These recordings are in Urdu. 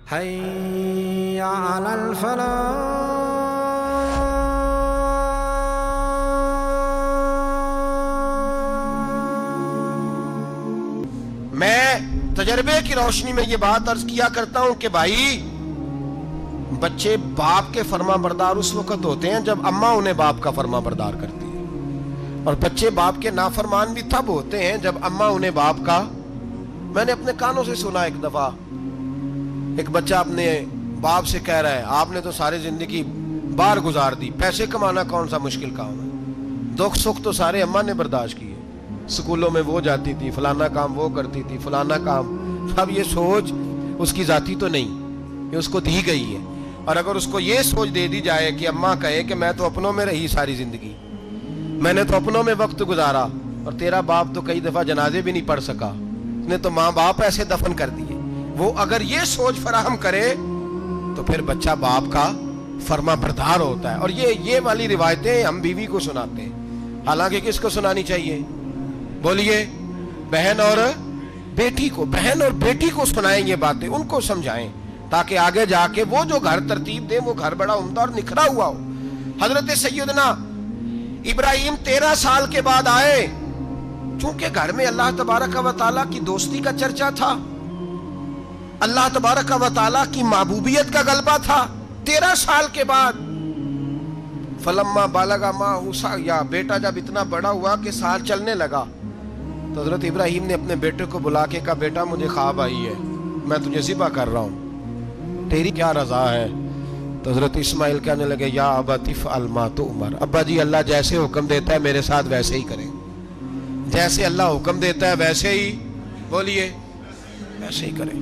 حي على الفلاح. میں تجربے کی روشنی میں یہ بات عرض کیا کرتا ہوں کہ بھائی بچے باپ کے فرما بردار اس وقت ہوتے ہیں جب اماں انہیں باپ کا فرما بردار کرتی ہے، اور بچے باپ کے نافرمان بھی تب ہوتے ہیں جب اماں انہیں باپ کا. میں نے اپنے کانوں سے سنا ایک دفعہ ایک بچہ اپنے باپ سے کہہ رہا ہے آپ نے تو ساری زندگی باہر گزار دی، پیسے کمانا کون سا مشکل کام ہے، دکھ سکھ تو سارے اماں نے برداشت کیے، سکولوں میں وہ جاتی تھی، فلانا کام وہ کرتی تھی، فلانا کام. اب یہ سوچ اس کی ذاتی تو نہیں، یہ اس کو دی گئی ہے. اور اگر اس کو یہ سوچ دے دی جائے کہ اماں کہے کہ میں تو اپنوں میں رہی ساری زندگی، میں نے تو اپنوں میں وقت گزارا، اور تیرا باپ تو کئی دفعہ جنازے بھی نہیں پڑھ سکا، اس نے تو ماں باپ ایسے دفن کر دیے، وہ اگر یہ سوچ فراہم کرے تو پھر بچہ باپ کا فرما بردار ہوتا ہے. اور یہ والی روایتیں ہم بیوی کو سناتے ہیں، حالانکہ کس کو سنانی چاہیے؟ بولیے. بہن اور بیٹی کو، بہن اور بیٹی کو سنائیں یہ باتیں، ان کو سمجھائیں تاکہ آگے جا کے وہ جو گھر ترتیب دیں وہ گھر بڑا عمدہ اور نکھرا ہوا ہو. حضرت سیدنا ابراہیم 13 سال کے بعد آئے، چونکہ گھر میں اللہ تبارک و تعالیٰ کی دوستی کا چرچا تھا، اللہ تبارک و تعالیٰ کی محبوبیت کا غلبہ تھا. 13 سال کے بعد فلما بالغ معہ السعی، بیٹا جب اتنا بڑا ہوا کہ سال چلنے لگا تو حضرت ابراہیم نے اپنے بیٹے کو بلا کے کہا بیٹا مجھے خواب آئی ہے، میں تجھے ذبح کر رہا ہوں، تیری کیا رضا ہے؟ تو حضرت اسماعیل کہنے لگے یا ابت افعل ما تؤمر، ابا جی اللہ جیسے حکم دیتا ہے میرے ساتھ ویسے ہی کریں، جیسے اللہ حکم دیتا ہے ویسے ہی، بولیے ویسے ہی کریں.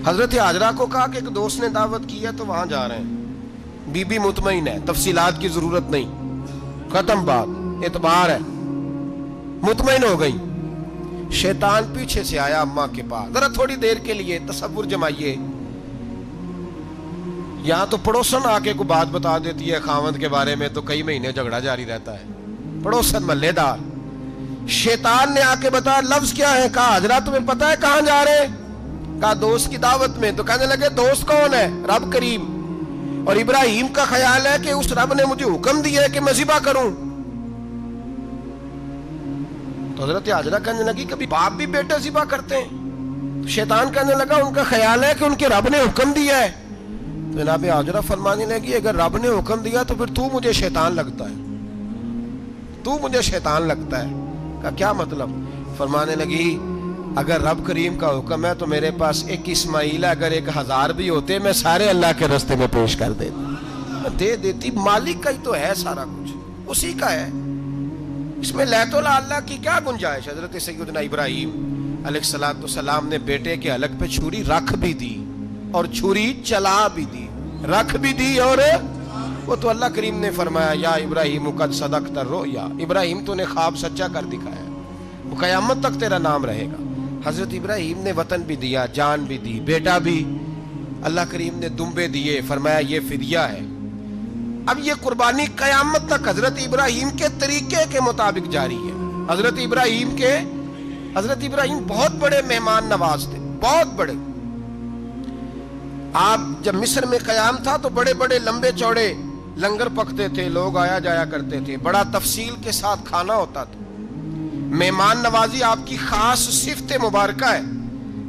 حضرت حاجرہ کو کہا کہ ایک دوست نے دعوت کی ہے تو وہاں جا رہے ہیں، بی بی مطمئن ہے، تفصیلات کی ضرورت نہیں، ختم بات، اعتبار ہے، مطمئن ہو گئی. شیطان پیچھے سے آیا اماں کے پاس. ذرا تھوڑی دیر کے لیے تصور جمائیے، یہاں تو پڑوسن آ کے کوئی بات بتا دیتی ہے خاوند کے بارے میں تو کئی مہینے جھگڑا جاری رہتا ہے، پڑوسن محلے دار. شیطان نے آ کے بتایا لفظ کیا ہے؟ کہا حضرہ تمہیں پتہ ہے کہاں جا رہے؟ کہا دوست کی دعوت میں. تو کہنے لگے دوست کون ہے؟ رب کریم. اور ابراہیم کا خیال ہے کہ اس رب نے مجھے حکم دیا ہے کہ میں ذبح کروں. تو حضرت حاجرہ کہنے لگی کبھی باپ بھی بیٹے ذبح کرتے ہیں؟ شیطان کہنے لگا ان کا خیال ہے کہ ان کے رب نے حکم دیا ہے. تو جناب حاجرہ فرمانے لگی اگر رب نے حکم دیا تو پھر تو مجھے شیطان لگتا ہے، تو مجھے شیطان لگتا ہے. کہا کیا مطلب؟ فرمانے لگی اگر رب کریم کا حکم ہے تو میرے پاس ایک اسماعیل ہے، اگر 1000 بھی ہوتے میں سارے اللہ کے راستے میں پیش کر دیتا، دے دیتی. مالک کا ہی تو ہے سارا کچھ، اسی کا ہے، اس میں لیت اللہ کی کیا گنجائش؟ حضرت سیدنا ابراہیم علیہ السلام نے بیٹے کے حلق پہ چھری رکھ بھی دی اور چھری چلا بھی دی، رکھ بھی دی. اور وہ تو اللہ کریم نے فرمایا یا ابراہیم قد صدقت الرؤیا، ابراہیم تو نے خواب سچا کر دکھایا، وہ قیامت تک تیرا نام رہے گا. حضرت ابراہیم نے وطن بھی دیا، جان بھی دی، بیٹا بھی. اللہ کریم نے دمبے دیے، فرمایا یہ فدیہ ہے. اب یہ قربانی قیامت تک حضرت ابراہیم کے طریقے کے مطابق جاری ہے. حضرت ابراہیم بہت بڑے مہمان نواز تھے، بہت بڑے. آپ جب مصر میں قیام تھا تو بڑے بڑے لمبے چوڑے لنگر پکتے تھے، لوگ آیا جایا کرتے تھے، بڑا تفصیل کے ساتھ کھانا ہوتا تھا. مہمان نوازی آپ کی خاص صفت مبارکہ ہے.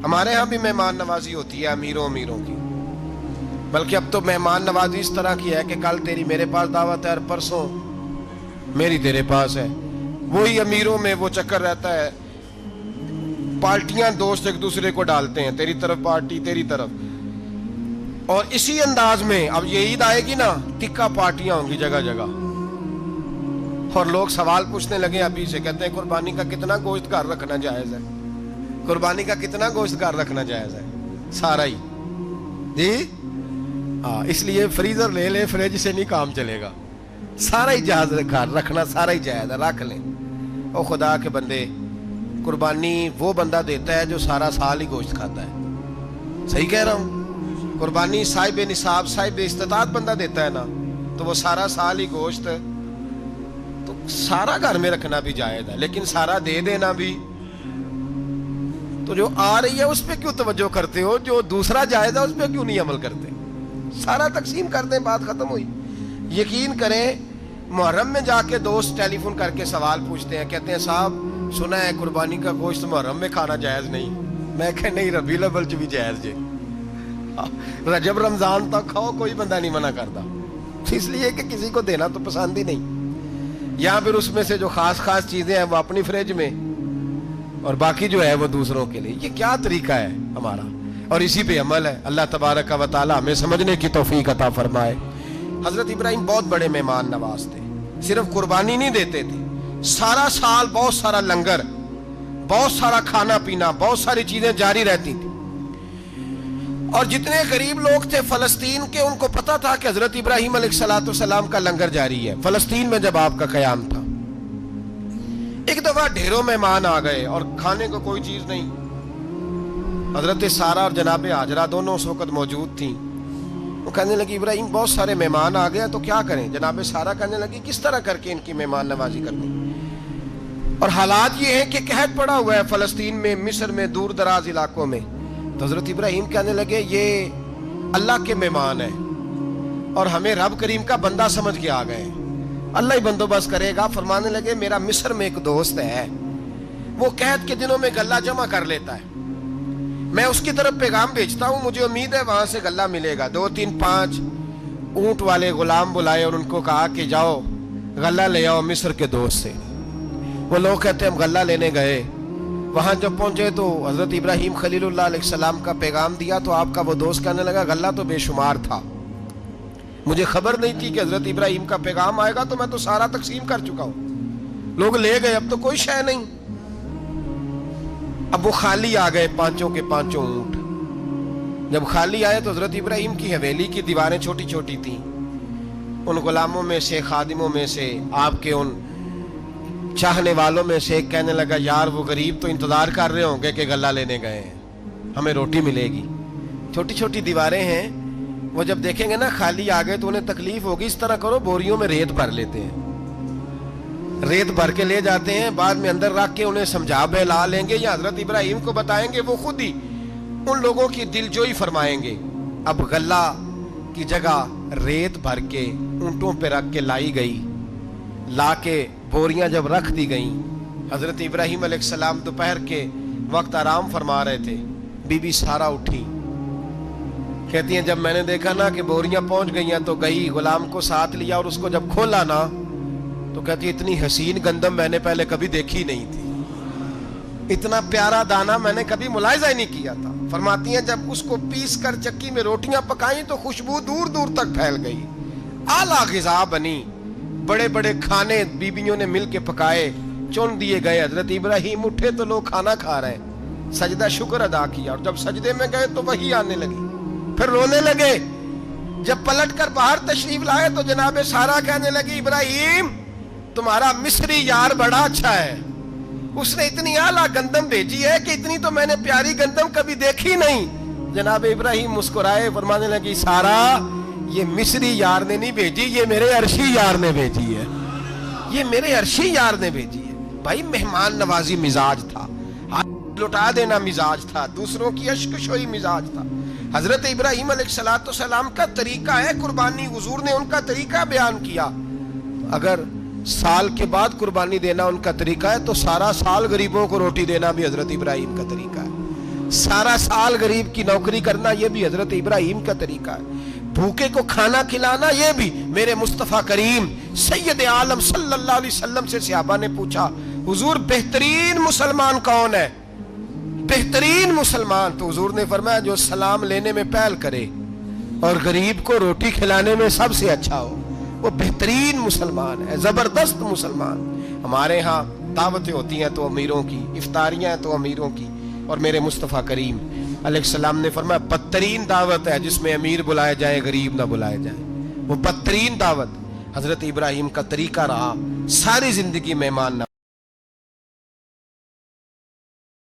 ہمارے ہاں بھی مہمان نوازی ہوتی ہے امیروں کی، بلکہ اب تو مہمان نوازی اس طرح کی ہے کہ کل تیری میرے پاس دعوت ہے اور پرسوں میری تیرے پاس ہے. وہی امیروں میں وہ چکر رہتا ہے، پارٹیاں دوست ایک دوسرے کو ڈالتے ہیں، تیری طرف پارٹی تیری طرف. اور اسی انداز میں اب یہ عید آئے گی نا، ٹکا پارٹیاں ہوں گی جگہ جگہ، اور لوگ سوال پوچھنے لگے ابھی سے، کہتے ہیں قربانی کا کتنا گوشت گھر رکھنا جائز ہے؟ قربانی کا کتنا گوشت گھر رکھنا جائز ہے؟ سارا ہی جی ہاں، اس لیے فریزر لے لے، فریج سے نہیں کام چلے گا، سارا ہی جہاز گھر رکھنا سارا ہی جائز ہے، رکھ لیں. او خدا کے بندے، قربانی وہ بندہ دیتا ہے جو سارا سال ہی گوشت کھاتا ہے. صحیح کہہ رہا ہوں؟ قربانی صاحب نصاب صاحب استطاعت بندہ دیتا ہے نا، تو وہ سارا سال ہی گوشت، تو سارا گھر میں رکھنا بھی جائز ہے، لیکن سارا دے دینا بھی تو جو آ رہی ہے اس پہ کیوں توجہ کرتے ہو, جو دوسرا جائز ہے اس پہ کیوں نہیں عمل کرتے؟ سارا تقسیم کر دیں, بات ختم ہوئی. یقین کریں محرم میں جا کے دوست ٹیلی فون کر کے سوال پوچھتے ہیں, کہتے ہیں صاحب سنا ہے قربانی کا گوشت محرم میں کھانا جائز نہیں. میں کہ نہیں, ربیع الاول چ بھی جائز جے, رجب رمضان تک کھاؤ, کوئی بندہ نہیں منع کرتا, اس لیے کہ کسی کو دینا تو پسند ہی نہیں. یا پھر اس میں سے جو خاص خاص چیزیں ہیں وہ اپنی فریج میں, اور باقی جو ہے وہ دوسروں کے لیے. یہ کیا طریقہ ہے ہمارا؟ اور اسی پہ عمل ہے. اللہ تبارک و تعالی ہمیں سمجھنے کی توفیق عطا فرمائے. حضرت ابراہیم بہت بڑے مہمان نواز تھے. صرف قربانی نہیں دیتے تھے, سارا سال بہت سارا لنگر, بہت سارا کھانا پینا, بہت ساری چیزیں جاری رہتی تھی. اور جتنے غریب لوگ تھے فلسطین کے, ان کو پتا تھا کہ حضرت ابراہیم علیہ السلام کا لنگر جاری ہے. فلسطین میں جب آپ کا قیام تھا, ایک دفعہ ڈھیروں مہمان آ گئے اور کھانے کو کوئی چیز نہیں. حضرت سارہ اور جناب ہاجرہ دونوں اس وقت موجود تھیں. وہ کہنے لگی ابراہیم بہت سارے مہمان آ گئے تو کیا کریں؟ جناب سارہ کہنے لگی کس طرح کر کے ان کی مہمان نوازی کرنی. اور حالات یہ ہیں کہ قحط پڑا ہوا ہے فلسطین میں, مصر میں, دور دراز علاقوں میں. تو حضرت ابراہیم کہنے لگے یہ اللہ کے مہمان ہیں اور ہمیں رب کریم کا بندہ سمجھ کے آ گئے, اللہ ہی بندوبست کرے گا. فرمانے لگے میرا مصر میں ایک دوست ہے, وہ قحط کے دنوں میں غلہ جمع کر لیتا ہے, میں اس کی طرف پیغام بھیجتا ہوں, مجھے امید ہے وہاں سے غلہ ملے گا. 2 3 5 اونٹ والے غلام بلائے اور ان کو کہا کہ جاؤ غلہ لے آؤ مصر کے دوست سے. وہ لوگ کہتے ہیں ہم غلہ لینے گئے, وہاں جب پہنچے تو حضرت ابراہیم خلیل اللہ علیہ السلام کا پیغام دیا تو آپ کا وہ دوست کہنے لگا غلہ تو بے شمار تھا, مجھے خبر نہیں تھی کہ حضرت ابراہیم کا پیغام آئے گا, تو میں تو سارا تقسیم کر چکا ہوں, لوگ لے گئے, اب تو کوئی شے نہیں. اب وہ خالی آ گئے 5 کے 5 اونٹ. جب خالی آئے تو حضرت ابراہیم کی حویلی کی دیواریں چھوٹی چھوٹی تھیں. ان غلاموں میں سے, خادموں میں سے, آپ کے ان چاہنے والوں میں سے ایک کہنے لگا یار وہ غریب تو انتظار کر رہے ہوں گے کہ غلہ لینے گئے ہیں, ہمیں روٹی ملے گی. چھوٹی چھوٹی دیواریں ہیں, وہ جب دیکھیں گے نا خالی آ گئے تو انہیں تکلیف ہوگی. اس طرح کرو بوریوں میں ریت بھر لیتے ہیں, ریت بھر کے لے جاتے ہیں, بعد میں اندر رکھ کے انہیں سمجھا بہلا لیں گے یا حضرت ابراہیم کو بتائیں گے, وہ خود ہی ان لوگوں کی دل جوئی فرمائیں گے. اب غلہ کی جگہ ریت بھر کے اونٹوں پہ رکھ کے لائی گئی. لا کے بوریاں جب رکھ دی گئیں, حضرت ابراہیم علیہ السلام دوپہر کے وقت آرام فرما رہے تھے. بی بی سارہ اٹھی, کہتی ہیں جب میں نے دیکھا نا کہ بوریاں پہنچ گئی ہیں تو گئی, غلام کو ساتھ لیا اور اس کو جب کھولا نا تو کہتی اتنی حسین گندم میں نے پہلے کبھی دیکھی نہیں تھی, اتنا پیارا دانہ میں نے کبھی ملاحظہ ہی نہیں کیا تھا. فرماتی ہیں جب اس کو پیس کر چکی میں روٹیاں پکائیں تو خوشبو دور دور تک پھیل گئی, اعلیٰ غذا بنی. بڑے بڑے کھانے بیبیوں نے مل کے پکائے, چن دیے گئے. حضرت ابراہیم اٹھے تو لوگ کھانا کھا رہے ہیں, سجدہ شکر ادا کیا, اور جب سجدے میں گئے تو وحی آنے لگی, پھر رونے لگے. جب پلٹ کر باہر تشریف لائے تو جناب سارہ کہنے لگی ابراہیم تمہارا مصری یار بڑا اچھا ہے, اس نے اتنی اعلیٰ گندم بھیجی ہے کہ اتنی تو میں نے پیاری گندم کبھی دیکھی نہیں. جناب ابراہیم مسکرائے, فرمانے لگی سارہ یہ مصری یار نے نہیں بھیجی, یہ میرے عرشی یار نے بھیجی ہے, یہ میرے عرشی یار نے بھیجی ہے. بھائی مہمان نوازی مزاج تھا, ہاتھ لٹا دینا مزاج تھا, دوسروں کی اشکشوئی مزاج تھا. حضرت ابراہیم علیہ السلام کا طریقہ ہے قربانی, حضور نے ان کا طریقہ بیان کیا. اگر سال کے بعد قربانی دینا ان کا طریقہ ہے تو سارا سال غریبوں کو روٹی دینا بھی حضرت ابراہیم کا طریقہ ہے. سارا سال غریب کی نوکری کرنا یہ بھی حضرت ابراہیم کا طریقہ ہے. بھوکے کو کھانا کھلانا یہ بھی میرے مصطفیٰ کریم سید عالم صلی اللہ علیہ وسلم سے صحابہ نے پوچھا حضور بہترین مسلمان کون ہے؟ بہترین مسلمان تو حضور نے فرمایا جو سلام لینے میں پہل کرے اور غریب کو روٹی کھلانے میں سب سے اچھا ہو, وہ بہترین مسلمان ہے, زبردست مسلمان. ہمارے ہاں دعوتیں ہوتی ہیں تو امیروں کی, افطاریاں ہیں تو امیروں کی, اور میرے مصطفیٰ کریم علیہ السلام نے فرمایا بدترین دعوت ہے جس میں امیر بلائے جائیں غریب نہ بلائے جائیں, وہ بدترین دعوت. حضرت ابراہیم کا طریقہ رہا ساری زندگی مہمان نہ